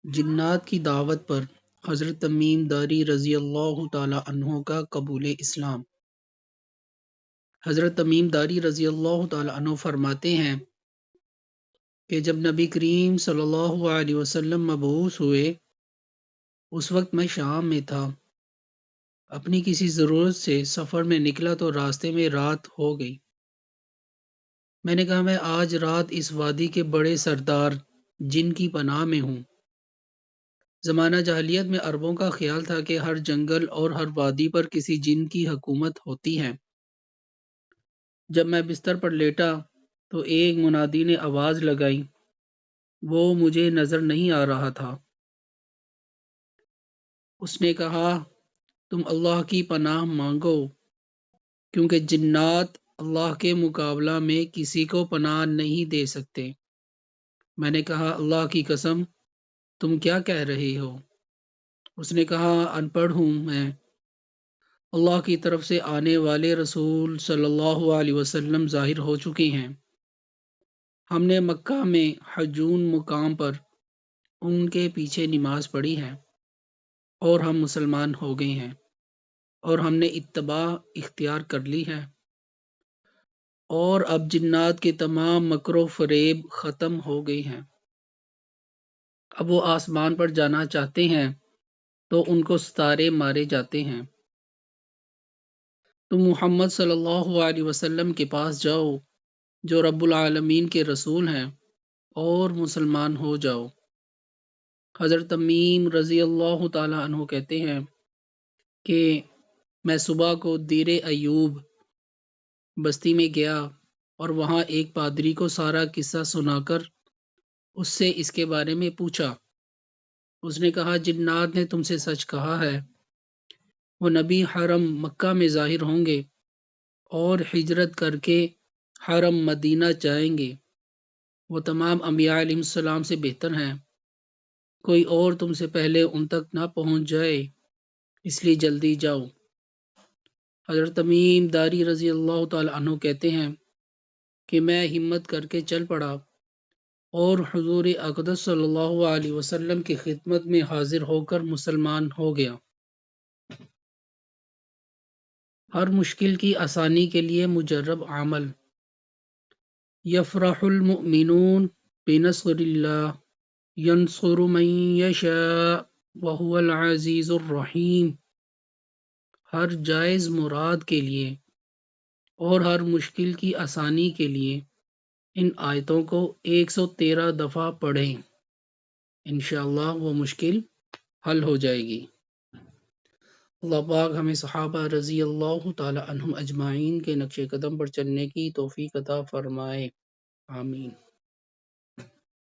جنات کی دعوت پر حضرت تمیم داری رضی اللہ تعالی عنہ کا قبول اسلام۔ حضرت تمیم داری رضی اللہ تعالی عنہ فرماتے ہیں کہ جب نبی کریم صلی اللہ علیہ وسلم مبعوث ہوئے اس وقت میں شام میں تھا۔ اپنی کسی ضرورت سے سفر میں نکلا تو راستے میں رات ہو گئی۔ میں نے کہا میں آج رات اس وادی کے بڑے سردار جن کی پناہ میں ہوں۔ زمانہ جاہلیت میں عربوں کا خیال تھا کہ ہر جنگل اور ہر وادی پر کسی جن کی حکومت ہوتی ہے۔ جب میں بستر پر لیٹا تو ایک منادی نے آواز لگائی، وہ مجھے نظر نہیں آ رہا تھا۔ اس نے کہا تم اللہ کی پناہ مانگو کیونکہ جنات اللہ کے مقابلہ میں کسی کو پناہ نہیں دے سکتے۔ میں نے کہا اللہ کی قسم تم کیا کہہ رہے ہو؟ اس نے کہا ان پڑھ ہوں میں، اللہ کی طرف سے آنے والے رسول صلی اللہ علیہ وسلم ظاہر ہو چکے ہیں۔ ہم نے مکہ میں حجون مقام پر ان کے پیچھے نماز پڑھی ہے اور ہم مسلمان ہو گئے ہیں اور ہم نے اتباع اختیار کر لی ہے، اور اب جنات کے تمام مکر و فریب ختم ہو گئے ہیں۔ اب وہ آسمان پر جانا چاہتے ہیں تو ان کو ستارے مارے جاتے ہیں۔ تم محمد صلی اللہ علیہ وسلم کے پاس جاؤ جو رب العالمین کے رسول ہیں اور مسلمان ہو جاؤ۔ حضرت تمیم رضی اللہ تعالی عنہ کہتے ہیں کہ میں صبح کو دیر ایوب بستی میں گیا اور وہاں ایک پادری کو سارا قصہ سنا کر اس سے اس کے بارے میں پوچھا۔ اس نے کہا جنات نے تم سے سچ کہا ہے، وہ نبی حرم مکہ میں ظاہر ہوں گے اور ہجرت کر کے حرم مدینہ جائیں گے۔ وہ تمام انبیاء علیہ السلام سے بہتر ہیں، کوئی اور تم سے پہلے ان تک نہ پہنچ جائے، اس لیے جلدی جاؤ۔ حضرت تمیم داری رضی اللہ تعالی عنہ کہتے ہیں کہ میں ہمت کر کے چل پڑا اور حضور اقدس صلی اللہ علیہ وسلم کی خدمت میں حاضر ہو کر مسلمان ہو گیا۔ ہر مشکل کی آسانی کے لیے مجرب عمل۔ یفرح المؤمنون بنصر اللہ ینصر من یشاء وہو العزیز الرحیم۔ ہر جائز مراد کے لیے اور ہر مشکل کی آسانی کے لیے ان آیتوں کو 113 دفعہ پڑھیں، انشاءاللہ وہ مشکل حل ہو جائے گی۔ اللہ پاک ہمیں صحابہ رضی اللہ تعالی عنہم اجمعین کے نقش قدم پر چلنے کی توفیق عطا فرمائے، آمین۔